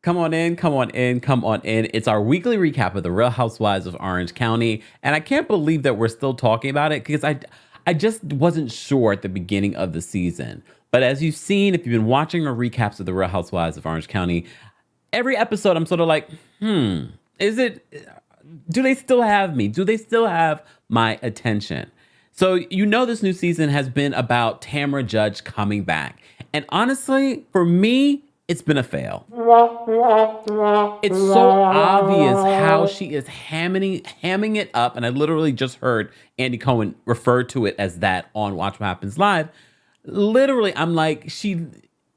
come on in, come on in, come on in. It's our weekly recap of the Real Housewives of Orange County. And I can't believe that we're still talking about it because I just wasn't sure at the beginning of the season. But as you've seen, if you've been watching our recaps of the Real Housewives of Orange County, every episode I'm sort of like, do they still have me? Do they still have my attention? So, this new season has been about Tamra Judge coming back. And honestly, for me, it's been a fail. It's so obvious how she is hamming it up. And I literally just heard Andy Cohen refer to it as that on Watch What Happens Live. Literally, I'm like,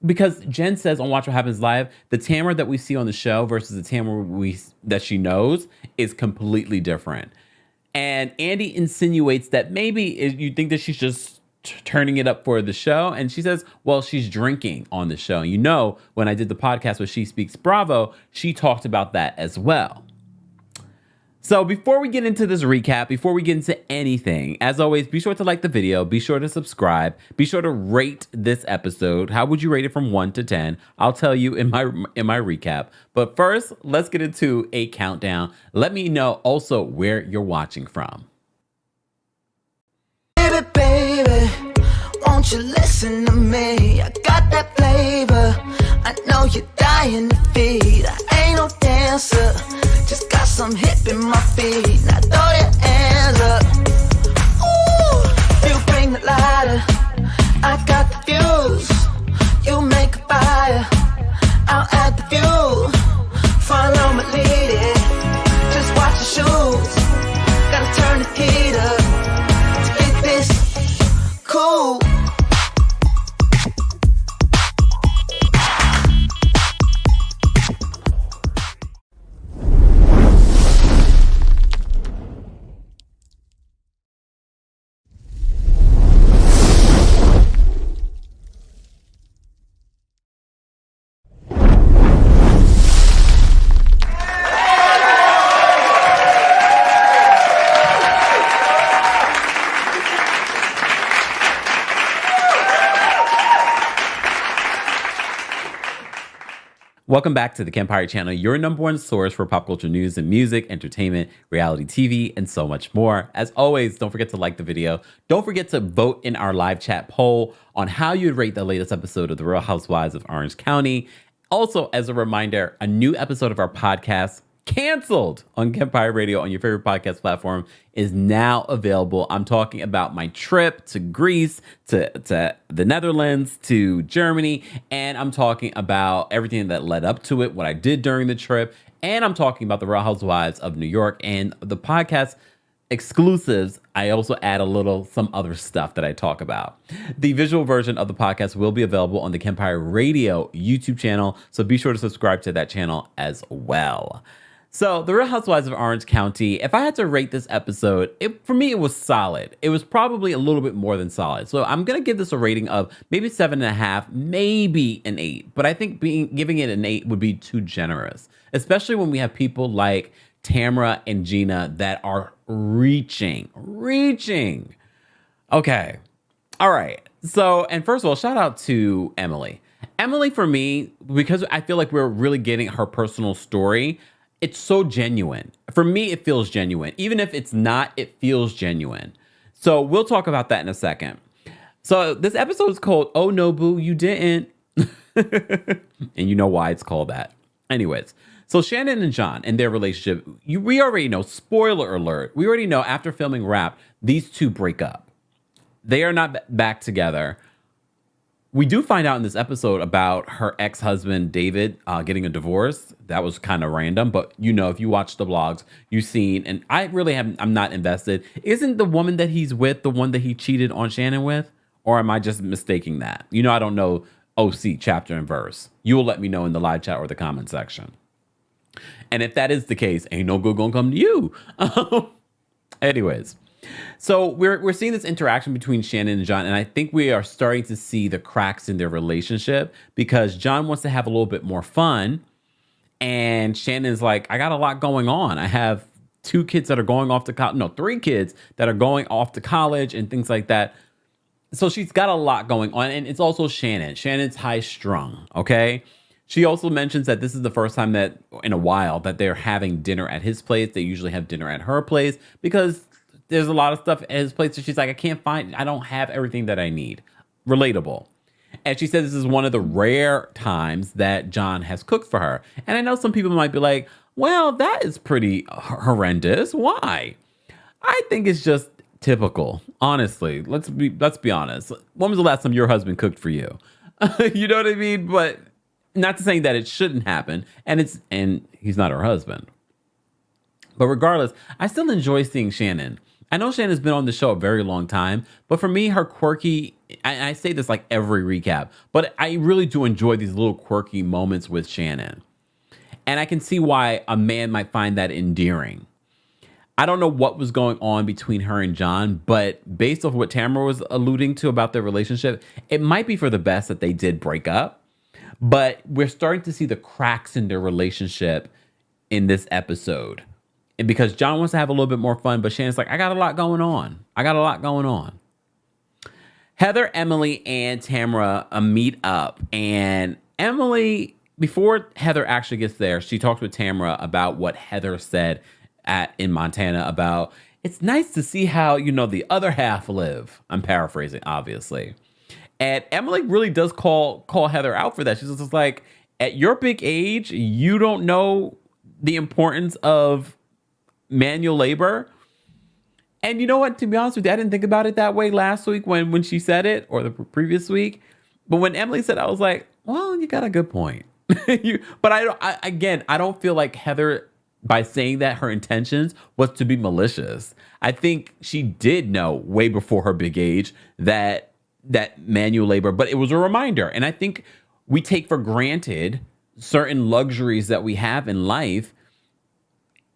because Jen says on Watch What Happens Live, the Tamra that we see on the show versus the Tamra that she knows is completely different. And Andy insinuates that maybe you think that she's just turning it up for the show. And she says, well, she's drinking on the show. And when I did the podcast with She Speaks Bravo, she talked about that as well. So before we get into this recap, before we get into anything, as always, be sure to like the video, be sure to subscribe, be sure to rate this episode. How would you rate it from 1 to 10? I'll tell you in my recap. But first, let's get into a countdown. Let me know also where you're watching from. Baby, won't you listen to me? I got that flavor. I know you're dying to feed. I ain't no dancer, just got some hip in my feet. Now throw your hands up. Ooh, you bring the lighter, I got the fuse. You make a fire, I'll add the fuel. Follow my lady, just watch the shoes. Gotta turn the heat up to get this cool. Welcome back to the Kempire channel, your number one source for pop culture news and music, entertainment, reality TV, and so much more. As always, don't forget to like the video. Don't forget to vote in our live chat poll on how you'd rate the latest episode of The Real Housewives of Orange County. Also, as a reminder, a new episode of our podcast, canceled on Kempire Radio on your favorite podcast platform, is now available. I'm talking about my trip to Greece, to the Netherlands, to Germany, and I'm talking about everything that led up to it, what I did during the trip, and I'm talking about the Real Housewives of New York and the podcast exclusives. I also add some other stuff that I talk about. The visual version of the podcast will be available on the Kempire Radio YouTube channel, so be sure to subscribe to that channel as well. So, The Real Housewives of Orange County, if I had to rate this episode, for me, it was solid. It was probably a little bit more than solid. So, I'm going to give this a rating of maybe 7.5, maybe an 8. But I think giving it an 8 would be too generous, especially when we have people like Tamra and Gina that are reaching. Okay. All right. So, and first of all, shout out to Emily. Emily, for me, because I feel like we're really getting her personal story, it's so genuine. For me, it feels genuine. Even if it's not, it feels genuine. So we'll talk about that in a second. So this episode is called Oh Nobu, You Didn't. And you know why it's called that. Anyways, so Shannon and John and their relationship, we already know, spoiler alert, we already know after filming Wrap, these two break up. They are not back together. We do find out in this episode about her ex-husband, David, getting a divorce. That was kind of random, but if you watch the vlogs, you've seen, and I'm not invested. Isn't the woman that he's with the one that he cheated on Shannon with? Or am I just mistaking that? I don't know OC chapter and verse. You will let me know in the live chat or the comment section. And if that is the case, ain't no good gonna come to you. Anyways. So we're seeing this interaction between Shannon and John, and I think we are starting to see the cracks in their relationship because John wants to have a little bit more fun, and Shannon's like, I got a lot going on. I have 2 kids that are going off to college. No, 3 kids that are going off to college and things like that. So she's got a lot going on, and it's also Shannon. Shannon's high strung, okay? She also mentions that this is the first time that in a while that they're having dinner at his place. They usually have dinner at her place because there's a lot of stuff at his place that she's like, I don't have everything that I need. Relatable. And she says this is one of the rare times that John has cooked for her. And I know some people might be like, well, that is pretty horrendous. Why? I think it's just typical. Honestly, let's be honest. When was the last time your husband cooked for you? You know what I mean? But not to say that it shouldn't happen. And he's not her husband. But regardless, I still enjoy seeing Shannon. I know Shannon's been on the show a very long time, but for me, her quirky, I say this like every recap, but I really do enjoy these little quirky moments with Shannon. And I can see why a man might find that endearing. I don't know what was going on between her and John, but based off what Tamara was alluding to about their relationship, it might be for the best that they did break up. But we're starting to see the cracks in their relationship in this episode. And because John wants to have a little bit more fun, but Shannon's like, I got a lot going on. Heather, Emily, and Tamara meet up. And Emily, before Heather actually gets there, she talks with Tamara about what Heather said in Montana about, it's nice to see how, the other half live. I'm paraphrasing, obviously. And Emily really does call Heather out for that. She's just like, at your big age, you don't know the importance of manual labor. And you know what? To be honest with you, I didn't think about it that way last week when she said it, or the previous week. But when Emily said it, I was like, well, you got a good point. But I don't feel like Heather, by saying that, her intentions was to be malicious. I think she did know way before her big age that manual labor, but it was a reminder. And I think we take for granted certain luxuries that we have in life,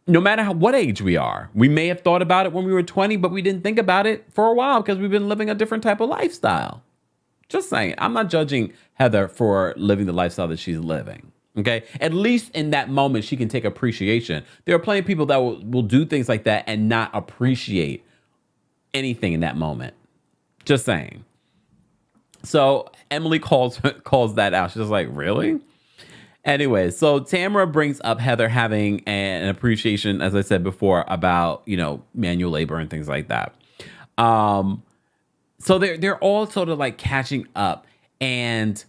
no matter what age we are. We may have thought about it when we were 20, but we didn't think about it for a while because we've been living a different type of lifestyle. Just saying. I'm not judging Heather for living the lifestyle that she's living. Okay? At least in that moment, she can take appreciation. There are plenty of people that will do things like that and not appreciate anything in that moment. Just saying. So Emily calls that out. She's just like, really? Anyway, so Tamara brings up Heather having an appreciation, as I said before, about, manual labor and things like that. So they're all sort of like catching up. And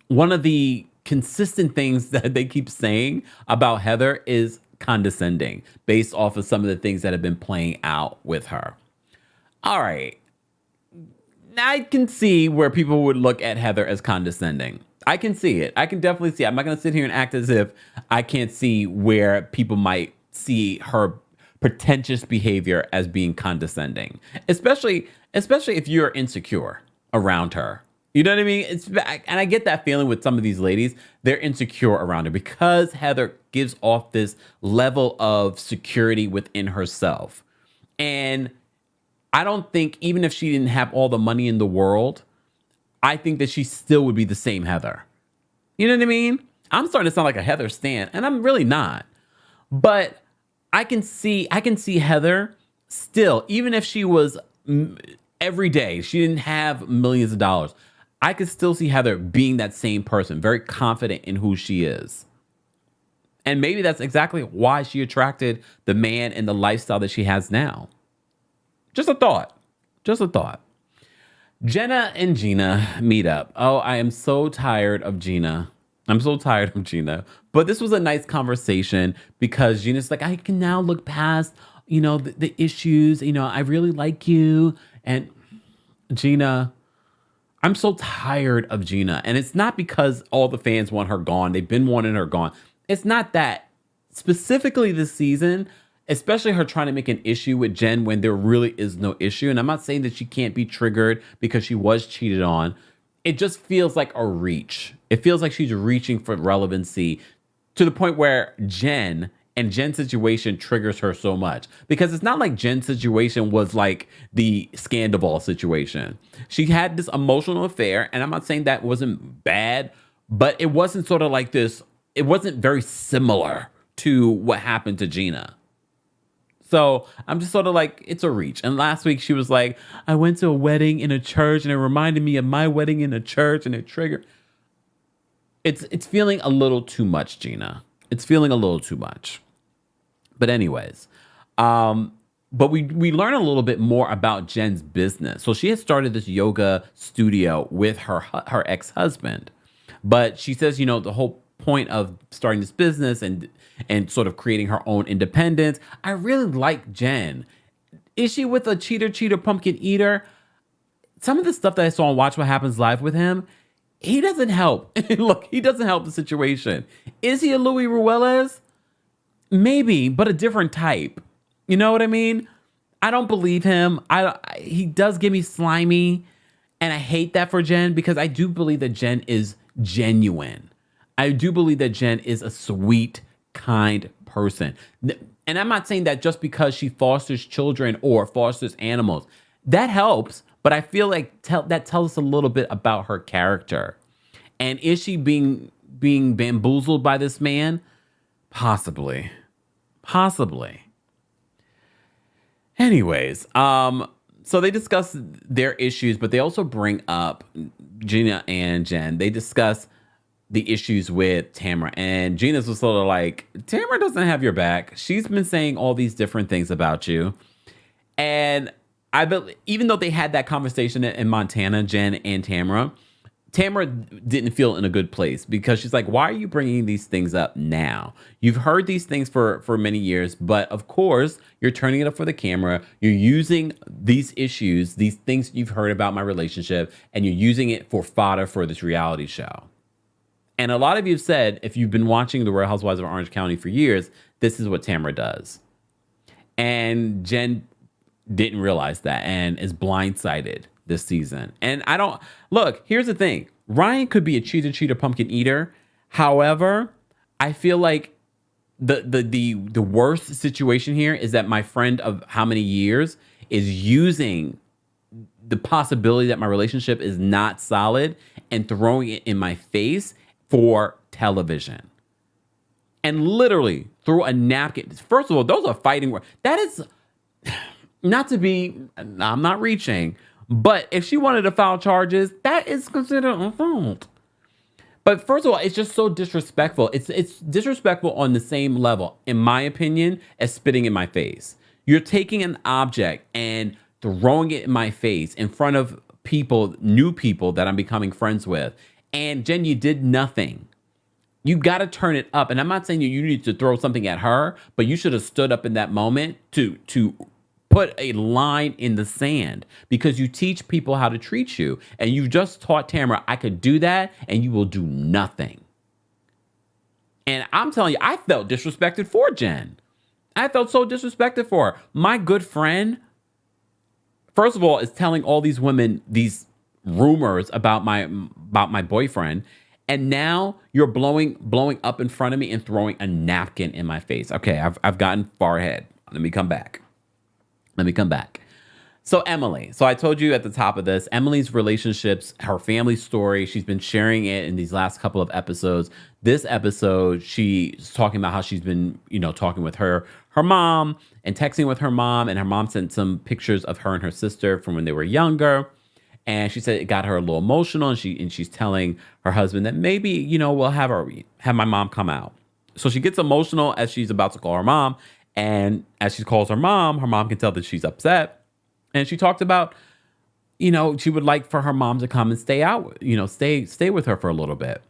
one of the consistent things that they keep saying about Heather is condescending, based off of some of the things that have been playing out with her. All right. I can see where people would look at Heather as condescending. I can see it. I can definitely see it. I'm not going to sit here and act as if I can't see where people might see her pretentious behavior as being condescending, especially if you're insecure around her. You know what I mean? And I get that feeling with some of these ladies. They're insecure around her because Heather gives off this level of security within herself. And I don't think, even if she didn't have all the money in the world, I think that she still would be the same Heather. You know what I mean? I'm starting to sound like a Heather stan, and I'm really not. But I can see Heather still, even if she was every day, she didn't have millions of dollars. I could still see Heather being that same person, very confident in who she is. And maybe that's exactly why she attracted the man and the lifestyle that she has now. Just a thought. Jenna and Gina meet up. Oh, I am so tired of Gina. But this was a nice conversation because Gina's like, I can now look past, the issues. I really like you. And Gina, I'm so tired of Gina. And it's not because all the fans want her gone. They've been wanting her gone. It's not that. Specifically this season, especially her trying to make an issue with Jen when there really is no issue. And I'm not saying that she can't be triggered because she was cheated on. It just feels like a reach. It feels like she's reaching for relevancy to the point where Jen's situation triggers her so much. Because it's not like Jen's situation was like the Scandival situation. She had this emotional affair, and I'm not saying that wasn't bad, but it wasn't sort of like this. It wasn't very similar to what happened to Gina. So I'm just sort of like, it's a reach. And last week she was like, I went to a wedding in a church and it reminded me of my wedding in a church and it triggered. It's feeling a little too much, Gina. It's feeling a little too much. But anyways, but we learn a little bit more about Jen's business. So she has started this yoga studio with her ex-husband. But she says, the whole point of starting this business and sort of creating her own independence. I really like Jen. Is she with a cheater, pumpkin eater? Some of the stuff that I saw on Watch What Happens Live with him, he doesn't help. Look, he doesn't help the situation. Is he a Louis Ruelas? Maybe, but a different type. You know what I mean? I don't believe him. He does give me slimy, and I hate that for Jen because I do believe that Jen is genuine. I do believe that Jen is a sweet, kind person. And I'm not saying that just because she fosters children or fosters animals. That helps, but I feel like that tells us a little bit about her character. And is she being bamboozled by this man? Possibly. Anyways, so they discuss their issues, but they also bring up Gina and Jen. They discuss the issues with Tamara, and Gina's was sort of like, Tamara doesn't have your back. She's been saying all these different things about you. And even though they had that conversation in Montana, Jen and Tamara didn't feel in a good place because she's like, why are you bringing these things up now? You've heard these things for many years, but of course you're turning it up for the camera. You're using these issues, these things you've heard about my relationship, and you're using it for fodder for this reality show. And a lot of you have said, if you've been watching The Real Housewives of Orange County for years, this is what Tamara does. And Jen didn't realize that and is blindsided this season. And look, here's the thing. Ryan could be a cheater, pumpkin eater. However, I feel like the worst situation here is that my friend of how many years is using the possibility that my relationship is not solid and throwing it in my face for television. And literally through a napkin. First of all, those are fighting words. That is not to be, I'm not reaching, but if she wanted to file charges, that is considered assault. But first of all, it's just so disrespectful. It's disrespectful on the same level, in my opinion, as spitting in my face. You're taking an object and throwing it in my face in front of people, new people that I'm becoming friends with. And Jen, you did nothing. You got to turn it up. And I'm not saying you need to throw something at her, but you should have stood up in that moment to put a line in the sand, because you teach people how to treat you. And you just taught Tamara, I could do that and you will do nothing. And I'm telling you, I felt disrespected for Jen. I felt so disrespected for her. My good friend, first of all, is telling all these women these rumors about my boyfriend. And now you're blowing up in front of me and throwing a napkin in my face. Okay, I've gotten far ahead. Let me come back. So Emily. So I told you at the top of this, Emily's relationships, her family story, she's been sharing it in these last couple of episodes. This episode, she's talking about how she's been, talking with her mom and texting with her mom. And her mom sent some pictures of her and her sister from when they were younger. And she said it got her a little emotional, and she's telling her husband that maybe, we'll have my mom come out. So she gets emotional as she's about to call her mom. And as she calls her mom can tell that she's upset. And she talked about, she would like for her mom to come and stay out, stay with her for a little bit.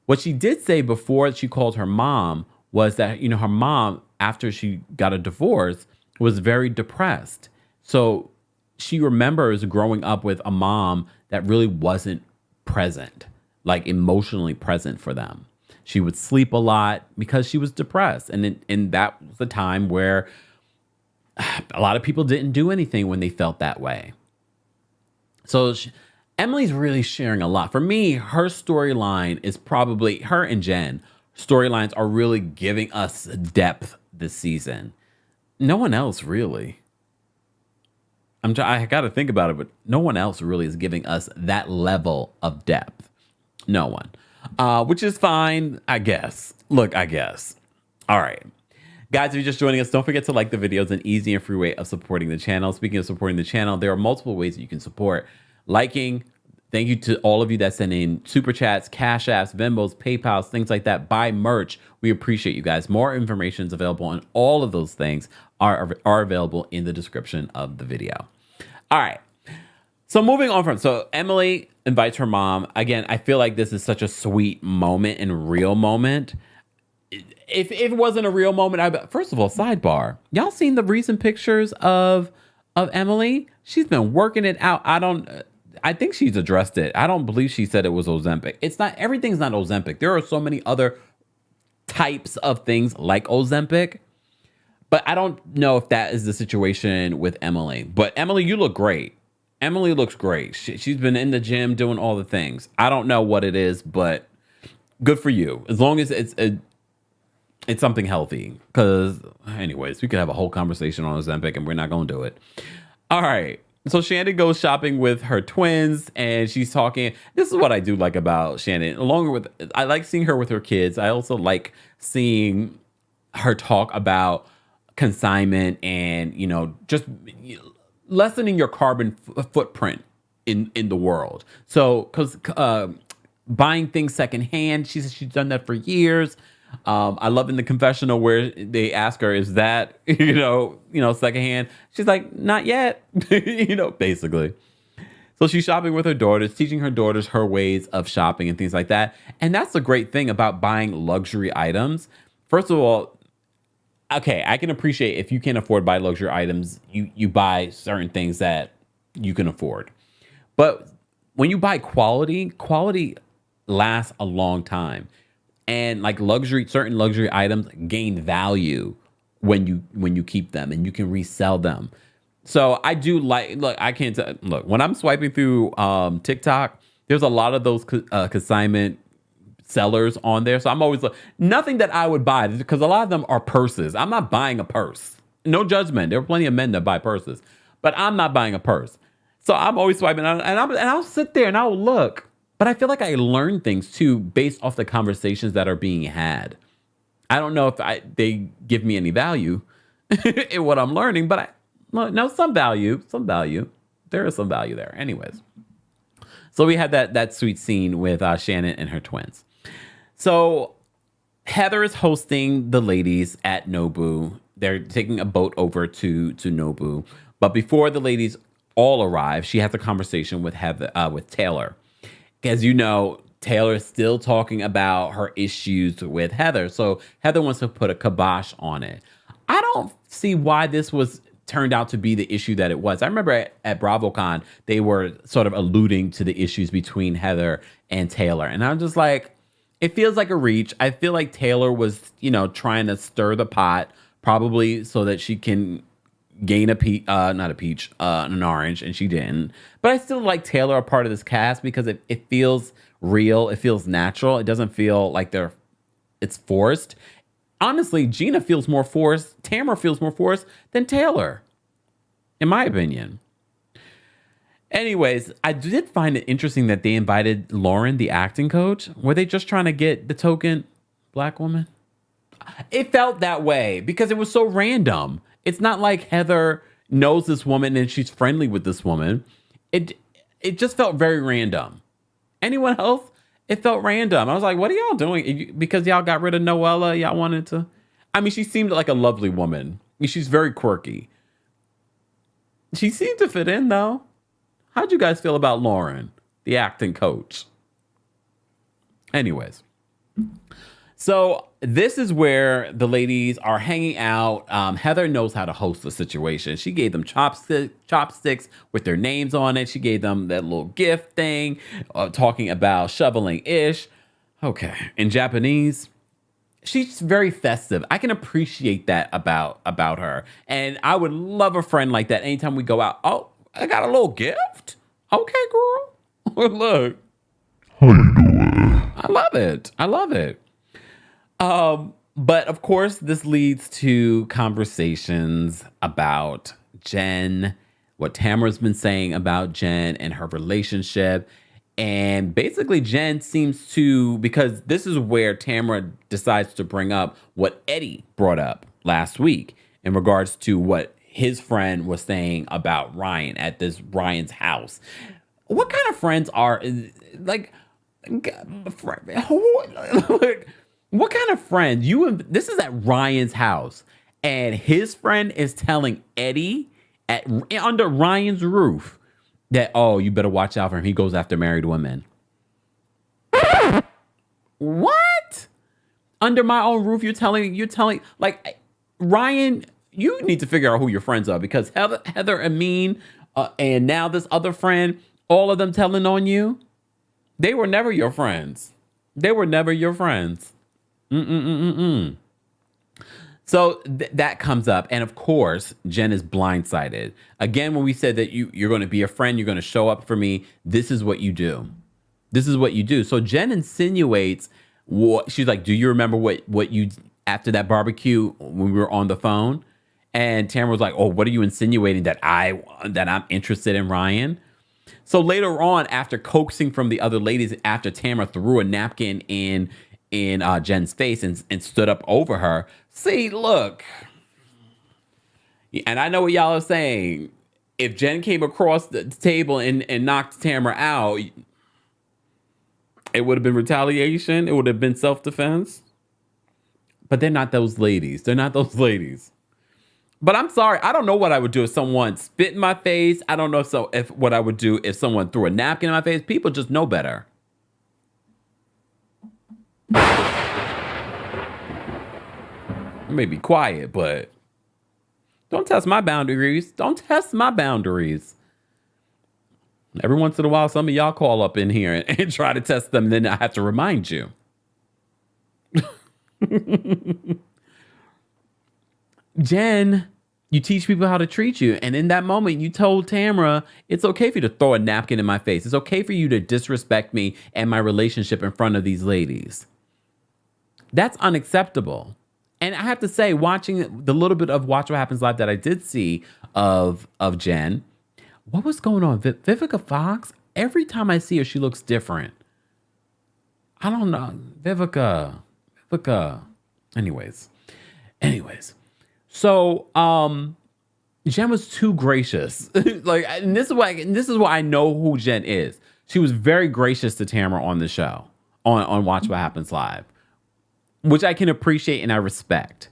What she did say before she called her mom was that, her mom, after she got a divorce, was very depressed. So she remembers growing up with a mom that really wasn't present, like emotionally present for them. She would sleep a lot because she was depressed. And that was the time where a lot of people didn't do anything when they felt that way. So Emily's really sharing a lot. For me, her storyline is probably, her and Jen storylines are really giving us depth this season. No one else really. I got to think about it, but no one else really is giving us that level of depth. No one. Which is fine, I guess. Look, I guess. All right. Guys, if you're just joining us, don't forget to like the videos, an easy and free way of supporting the channel. Speaking of supporting the channel, there are multiple ways that you can support. Liking Thank you to all of you that send in super chats, cash apps, Venmos, PayPals, things like that. Buy merch. We appreciate you guys. More information is available on all of those things are available in the description of the video. All right. So moving on so Emily invites her mom. Again, I feel like this is such a sweet moment and real moment. If it wasn't a real moment, first of all, sidebar. Y'all seen the recent pictures of Emily? She's been working it out. I think she's addressed it. I don't believe she said it was Ozempic. It's not, everything's not Ozempic. There are so many other types of things like Ozempic, but I don't know if that is the situation with Emily. But Emily, you look great. Emily looks great. She's been in the gym doing all the things. I don't know what it is, but good for you. As long as it's something healthy. Because anyways, we could have a whole conversation on Ozempic and we're not going to do it. All right. So Shannon goes shopping with her twins and she's talking. This is what I do like about Shannon. I like seeing her with her kids. I also like seeing her talk about consignment and, just lessening your carbon footprint in the world. So, because buying things secondhand, she says she's done that for years. I love in the confessional where they ask her, is that, secondhand? She's like, not yet, basically. So she's shopping with her daughters, teaching her daughters her ways of shopping and things like that. And that's the great thing about buying luxury items. First of all, okay, I can appreciate if you can't afford to buy luxury items, you buy certain things that you can afford. But when you buy quality lasts a long time. And like certain luxury items gain value when you keep them and you can resell them. So I do when I'm swiping through TikTok, there's a lot of those consignment sellers on there. So I'm always nothing that I would buy because a lot of them are purses. I'm not buying a purse. No judgment. There are plenty of men that buy purses, but I'm not buying a purse. So I'm always swiping and I'll sit there and I'll look. But I feel like I learn things too based off the conversations that are being had. I don't know if they give me any value in what I'm learning, but some value. There is some value there. Anyways. So we had that sweet scene with Shannon and her twins. So Heather is hosting the ladies at Nobu. They're taking a boat over to Nobu. But before the ladies all arrive, she has a conversation with Taylor. As you know, Taylor is still talking about her issues with Heather. So Heather wants to put a kibosh on it. I don't see why this turned out to be the issue that it was. I remember at BravoCon, they were sort of alluding to the issues between Heather and Taylor. And I'm just like, it feels like a reach. I feel like Taylor was, trying to stir the pot, probably so that she can gain an orange, and she didn't. But I still like Taylor a part of this cast because it feels real. It feels natural. It doesn't feel like it's forced. Honestly, Gina feels more forced. Tamara feels more forced than Taylor, in my opinion. Anyways, I did find it interesting that they invited Lauren, the acting coach. Were they just trying to get the token black woman? It felt that way because it was so random. It's not like Heather knows this woman and she's friendly with this woman. It just felt very random. Anyone else? It felt random. I was like, what are y'all doing? Because y'all got rid of Noella, y'all wanted to... I mean, she seemed like a lovely woman. She's very quirky. She seemed to fit in, though. How'd you guys feel about Lauren, the acting coach? Anyways. So this is where the ladies are hanging out. Heather knows how to host the situation. She gave them chopsticks with their names on it. She gave them that little gift thing, talking about shoveling ish. Okay. In Japanese, she's very festive. I can appreciate that about her. And I would love a friend like that anytime we go out. Oh, I got a little gift. Okay, girl. Look. How you doing? I love it. But of course, this leads to conversations about Jen, what Tamara's been saying about Jen and her relationship. And basically, Jen seems to, because this is where Tamara decides to bring up what Eddie brought up last week in regards to what his friend was saying about Ryan at Ryan's house. what kind of friends are like? What kind of friend this is at Ryan's house, and his friend is telling Eddie under Ryan's roof that, oh, you better watch out for him. He goes after married women. What? Under my own roof, you're telling like Ryan, you need to figure out who your friends are, because Heather Amin, and now this other friend, all of them telling on you. They were never your friends. They were never your friends. So that comes up. And of course, Jen is blindsided. Again, when we said that you're going to be a friend, you're going to show up for me, this is what you do. This is what you do. So Jen insinuates, she's like, do you remember what you, after that barbecue when we were on the phone? And Tamara was like, oh, what are you insinuating, that I'm interested in Ryan? So later on, after coaxing from the other ladies, after Tamara threw a napkin in Jen's face and stood up over her, see, look, and I know what y'all are saying. If Jen came across the table and knocked Tamara out, it would have been retaliation. It would have been self-defense. But they're not those ladies. They're not those ladies. But I'm sorry, I don't know what I would do if someone spit in my face. I don't know what I would do if someone threw a napkin in my face. People just know better. I may be quiet, but don't test my boundaries. Don't test my boundaries. Every once in a while, some of y'all call up in here and try to test them, then I have to remind you. Jen, you teach people how to treat you. And in that moment, you told Tamara, it's okay for you to throw a napkin in my face. It's okay for you to disrespect me and my relationship in front of these ladies. That's unacceptable. And I have to say, watching the little bit of Watch What Happens Live that I did see of Jen, what was going on? Vivica Fox, every time I see her, she looks different. I don't know. Vivica. Anyways. So, Jen was too gracious. And this is why I know who Jen is. She was very gracious to Tamara on the show, on Watch What Happens Live, which I can appreciate and I respect,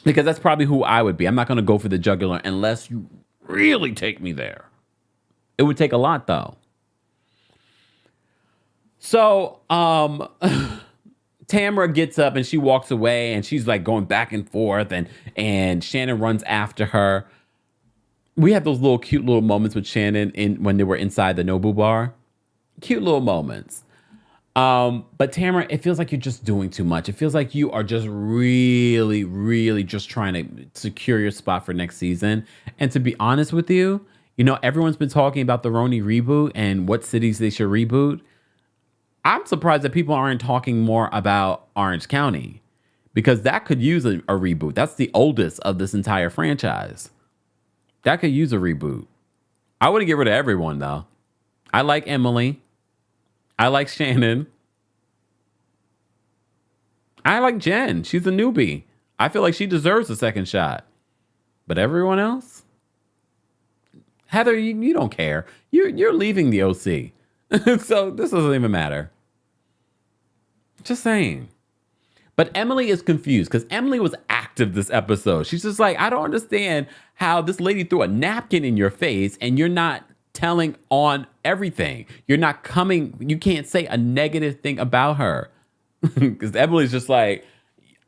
because that's probably who I would be. I'm not going to go for the jugular unless you really take me there. It would take a lot, though. So, Tamara gets up and she walks away, and she's like going back and forth, and Shannon runs after her. We have those cute little moments with Shannon when they were inside the Nobu bar. Cute little moments. But Tamara, it feels like you're just doing too much. It feels like you are just really, really just trying to secure your spot for next season. And to be honest with you, everyone's been talking about the Roni reboot and what cities they should reboot. I'm surprised that people aren't talking more about Orange County, because that could use a reboot. That's the oldest of this entire franchise. That could use a reboot. I wouldn't get rid of everyone, though. I like Emily. I like Shannon. I like Jen. She's a newbie. I feel like she deserves a second shot. But everyone else? Heather, you don't care. You're leaving the OC. So this doesn't even matter. Just saying. But Emily is confused, because Emily was active this episode. She's just like, I don't understand how this lady threw a napkin in your face and you're not telling on everything. You're not coming. You can't say a negative thing about her. Because Emily's just like,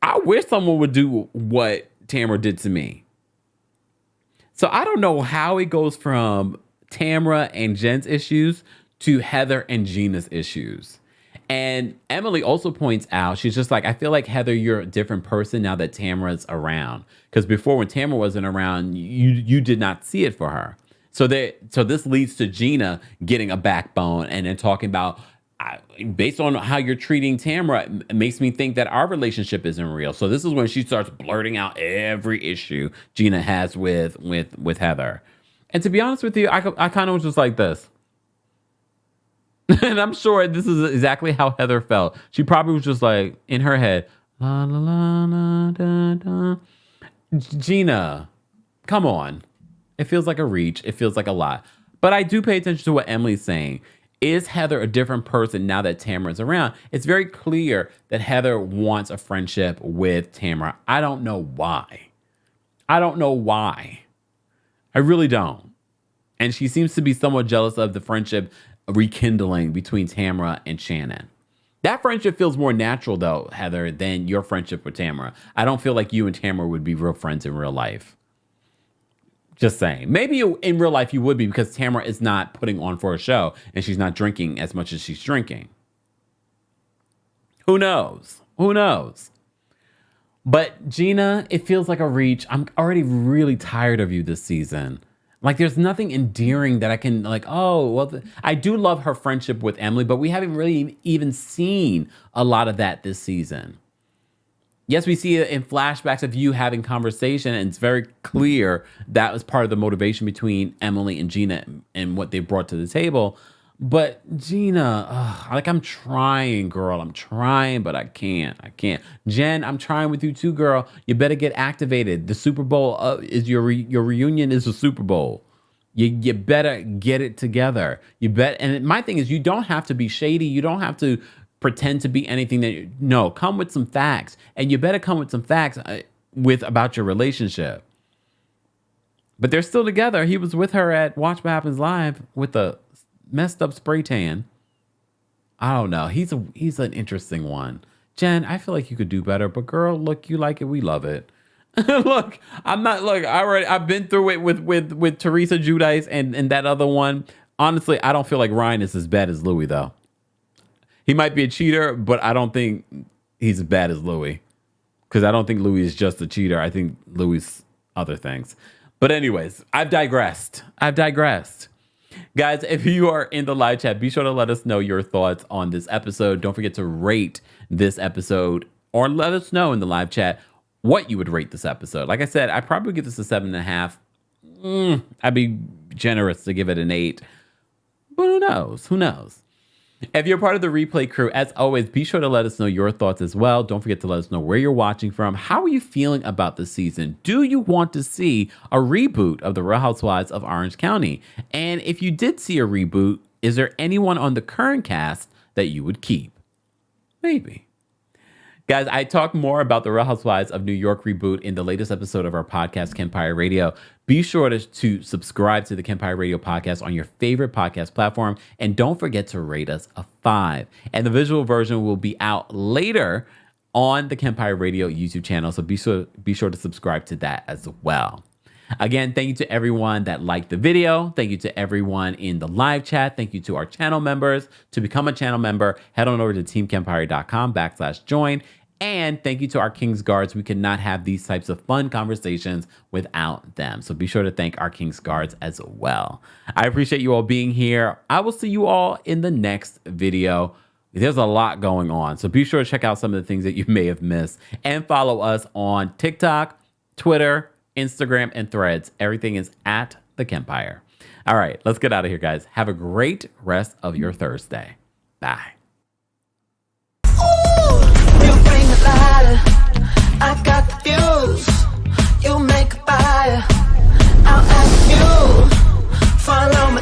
I wish someone would do what Tamara did to me. So I don't know how it goes from Tamara and Jen's issues to Heather and Gina's issues. And Emily also points out, she's just like, I feel like, Heather, you're a different person now that Tamara's around. Because before, when Tamara wasn't around, you did not see it for her. So this leads to Gina getting a backbone and then talking about, based on how you're treating Tamara, it makes me think that our relationship isn't real. So this is when she starts blurting out every issue Gina has with Heather. And to be honest with you, I kind of was just like this. And I'm sure this is exactly how Heather felt. She probably was just like, in her head, la la la la da da. Gina, come on. It feels like a reach. It feels like a lot. But I do pay attention to what Emily's saying. Is Heather a different person now that Tamara's around? It's very clear that Heather wants a friendship with Tamara. I don't know why. I really don't. And she seems to be somewhat jealous of the friendship rekindling between Tamara and Shannon. That friendship feels more natural, though, Heather, than your friendship with Tamara. I don't feel like you and Tamara would be real friends in real life. Just saying. Maybe in real life you would be, because Tamara is not putting on for a show and she's not drinking as much as she's drinking. Who knows? But Gina, it feels like a reach. I'm already really tired of you this season. Like, there's nothing endearing that I can, like, oh, well, I do love her friendship with Emily, but we haven't really even seen a lot of that this season. Yes, we see it in flashbacks of you having conversation, and it's very clear that was part of the motivation between Emily and Gina and what they brought to the table. But Gina, I'm trying, girl. I'm trying, but I can't. Jen, I'm trying with you too, girl. You better get activated. The Super Bowl is your reunion is the Super Bowl. You better get it together. And my thing is, you don't have to be shady. You don't have to pretend to be anything no, come with some facts. And you better come with some facts about your relationship. But they're still together. He was with her at Watch What Happens Live with a messed up spray tan. I don't know. He's an interesting one. Jen, I feel like you could do better, but girl, look, you like it. We love it. I've been through it with Teresa Giudice and that other one. Honestly, I don't feel like Ryan is as bad as Louis, though. He might be a cheater, but I don't think he's as bad as Louis. Because I don't think Louis is just a cheater. I think Louis is other things. But anyways, I've digressed. Guys, if you are in the live chat, be sure to let us know your thoughts on this episode. Don't forget to rate this episode, or let us know in the live chat what you would rate this episode. Like I said, I'd probably give this a 7.5. I'd be generous to give it an 8. But who knows? If you're part of the replay crew, as always, be sure to let us know your thoughts as well. Don't forget to let us know where you're watching from. How are you feeling about the season? Do you want to see a reboot of The Real Housewives of Orange County? And if you did see a reboot, is there anyone on the current cast that you would keep? Maybe. Guys, I talk more about The Real Housewives of New York reboot in the latest episode of our podcast, Kempire Radio. Be sure to subscribe to the Kempire Radio podcast on your favorite podcast platform. And don't forget to rate us a 5. And the visual version will be out later on the Kempire Radio YouTube channel. So be sure to subscribe to that as well. Again, thank you to everyone that liked the video. Thank you to everyone in the live chat. Thank you to our channel members. To become a channel member, head on over to teamkempire.com/join. And thank you to our King's Guards. We could not have these types of fun conversations without them. So be sure to thank our King's Guards as well. I appreciate you all being here. I will see you all in the next video. There's a lot going on. So be sure to check out some of the things that you may have missed. And follow us on TikTok, Twitter, Instagram, and Threads. Everything is at TheKempire. All right, let's get out of here, guys. Have a great rest of your Thursday. Bye. I got the views. You make a fire. I'll ask you. Follow me.